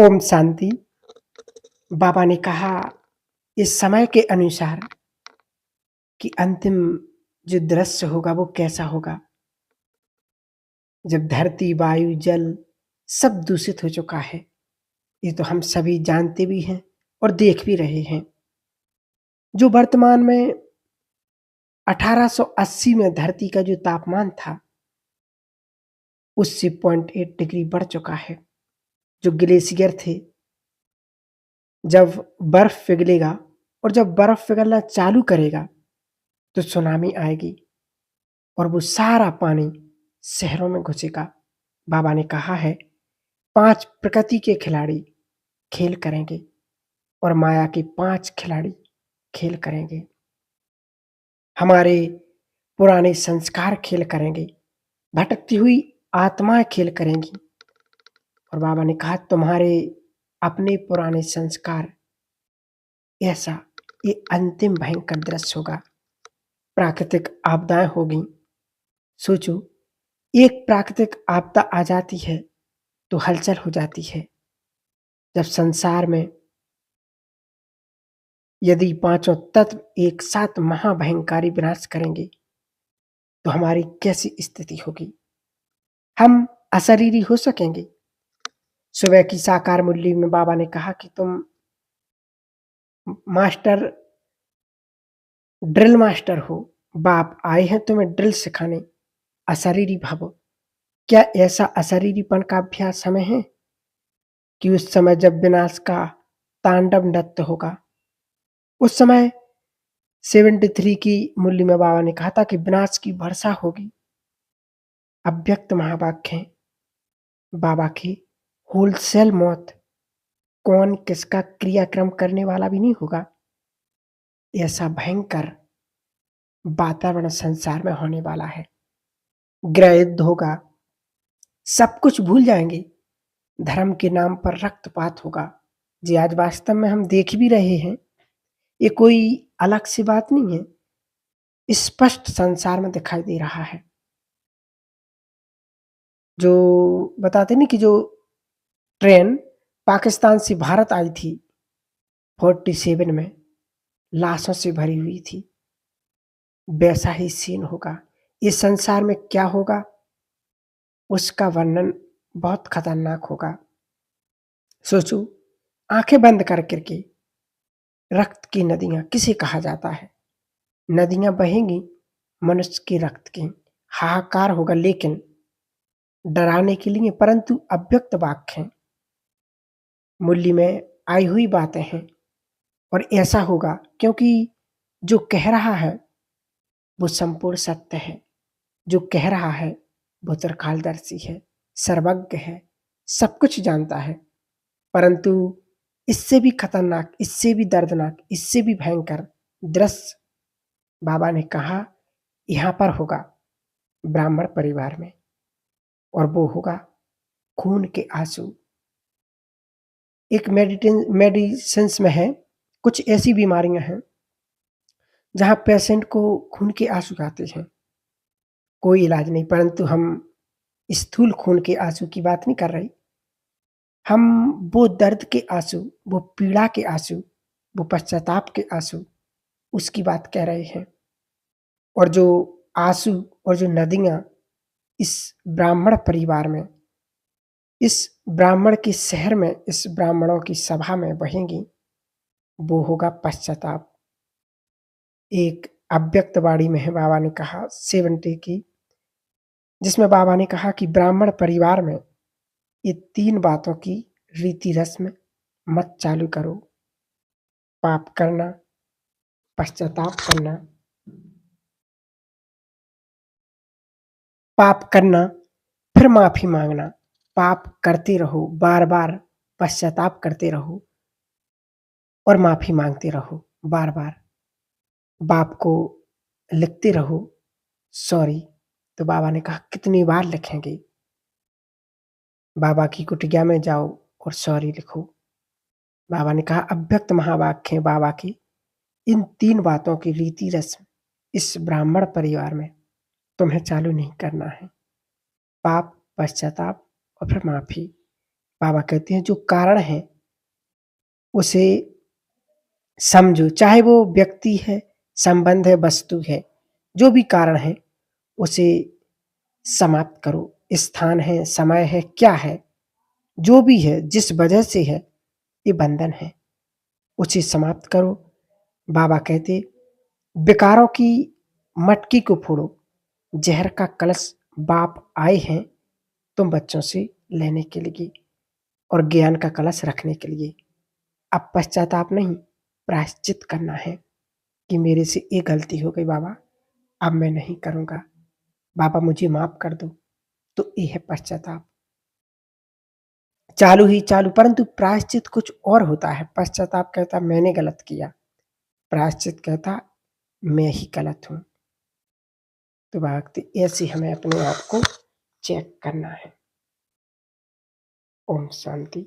ओम शांति। बाबा ने कहा इस समय के अनुसार कि अंतिम जो दृश्य होगा वो कैसा होगा, जब धरती, वायु, जल सब दूषित हो चुका है। ये तो हम सभी जानते भी हैं और देख भी रहे हैं। जो वर्तमान में 1880 में धरती का जो तापमान था उससे 0.8 डिग्री बढ़ चुका है। जो ग्लेशियर थे, जब बर्फ पिघलेगा और जब बर्फ पिघलना चालू करेगा तो सुनामी आएगी और वो सारा पानी शहरों में घुसेगा। बाबा ने कहा है 5 प्रकृति के खिलाड़ी खेल करेंगे और माया के 5 खिलाड़ी खेल करेंगे। हमारे पुराने संस्कार खेल करेंगे, भटकती हुई आत्माएं खेल करेंगी। और बाबा ने कहा तुम्हारे अपने पुराने संस्कार, ऐसा ये अंतिम भयंकर दृश्य होगा। प्राकृतिक आपदाएं होगी। सोचो, एक प्राकृतिक आपदा आ जाती है तो हलचल हो जाती है। जब संसार में यदि पांचों तत्व एक साथ महाभयंकारी विनाश करेंगे तो हमारी कैसी स्थिति होगी? हम अशरीरी हो सकेंगे? सुबह की साकार मुरली में बाबा ने कहा कि तुम मास्टर, ड्रिल मास्टर हो। बाप आए हैं तुम्हें ड्रिल सिखाने। अशरीरी भावो। क्या ऐसा अशरीरीपन का अभ्यास हमें है कि उस समय जब विनाश का तांडव नृत्य होगा, उस समय 73 की मुरली में बाबा ने कहा था कि विनाश की वर्षा होगी। अव्यक्त महावाक्य हैं बाबा की। होलसेल मौत, कौन किसका क्रियाक्रम करने वाला भी नहीं होगा। ऐसा भयंकर वातावरण संसार में होने वाला है। गृह युद्ध होगा, सब कुछ भूल जाएंगे। धर्म के नाम पर रक्तपात होगा। जी आज वास्तव में हम देख भी रहे हैं। ये कोई अलग सी बात नहीं है, स्पष्ट संसार में दिखाई दे रहा है। जो बताते नहीं कि जो ट्रेन पाकिस्तान से भारत आई थी 47 में, लाशों से भरी हुई थी, वैसा ही सीन होगा। इस संसार में क्या होगा उसका वर्णन बहुत खतरनाक होगा। सोचो, आंखें बंद कर करके रक्त की नदियां किसे कहा जाता है? नदियां बहेंगी मनुष्य के रक्त की। हाहाकार होगा, लेकिन डराने के लिए, परंतु अव्यक्त वाक्य हैं, मूल्य में आई हुई बातें हैं। और ऐसा होगा क्योंकि जो कह रहा है वो संपूर्ण सत्य है। जो कह रहा है वो त्रिकालदर्शी है, सर्वज्ञ है, सब कुछ जानता है। परंतु इससे भी खतरनाक, इससे भी दर्दनाक, इससे भी भयंकर दृश्य बाबा ने कहा यहाँ पर होगा, ब्राह्मण परिवार में। और वो होगा खून के आंसू। एक मेडिसिन्स में है, कुछ ऐसी बीमारियां हैं जहां पेशेंट को खून के आंसू आते हैं, कोई इलाज नहीं। परंतु हम स्थूल खून के आंसू की बात नहीं कर रहे। हम वो दर्द के आंसू, वो पीड़ा के आंसू, वो पश्चाताप के आंसू, उसकी बात कह रहे हैं। और जो आंसू और जो नदियां इस ब्राह्मण परिवार में, इस ब्राह्मण के शहर में, इस ब्राह्मणों की सभा में बहेंगी, वो होगा पश्चाताप। एक अव्यक्त वाणी में है, बाबा ने कहा 70 की, जिसमें बाबा ने कहा कि ब्राह्मण परिवार में ये 3 बातों की रीति रस्म मत चालू करो। पाप करना, पश्चाताप करना, पाप करना फिर माफी मांगना। पाप करते रहो, बार बार पश्चाताप करते रहो और माफी मांगते रहो बार बार। बाप को लिखते रहो सॉरी। तो बाबा ने कहा कितनी बार लिखेंगे? बाबा की कुटिया में जाओ और सॉरी लिखो। बाबा ने कहा अव्यक्त महावाक्य है बाबा की। इन 3 बातों की रीति रस्म इस ब्राह्मण परिवार में तुम्हें चालू नहीं करना है। पाप, पश्चाताप और फिर माफी। बाबा कहते हैं जो कारण है उसे समझो, चाहे वो व्यक्ति है, संबंध है, वस्तु है, जो भी कारण है उसे समाप्त करो। स्थान है, समय है, क्या है, जो भी है, जिस वजह से है ये बंधन है, उसे समाप्त करो। बाबा कहते विकारों की मटकी को फोड़ो, जहर का कलश बाप आए हैं तुम बच्चों से लेने के लिए और ज्ञान का कलश रखने के लिए। अब पश्चाताप नहीं, प्रायश्चित करना है कि मेरे से ये गलती हो गई बाबा, अब मैं नहीं करूँगा, बाबा मुझे माफ़ कर दो। तो ये है पश्चाताप। चालू ही चालू, परंतु प्रायश्चित कुछ और होता है। पश्चाताप कहता मैंने गलत किया, प्रायश्चित कहता मैं ही गलत हूँ। तो भक्ति ऐसे हमें अपने आप को चेक करना है। ओम शांति।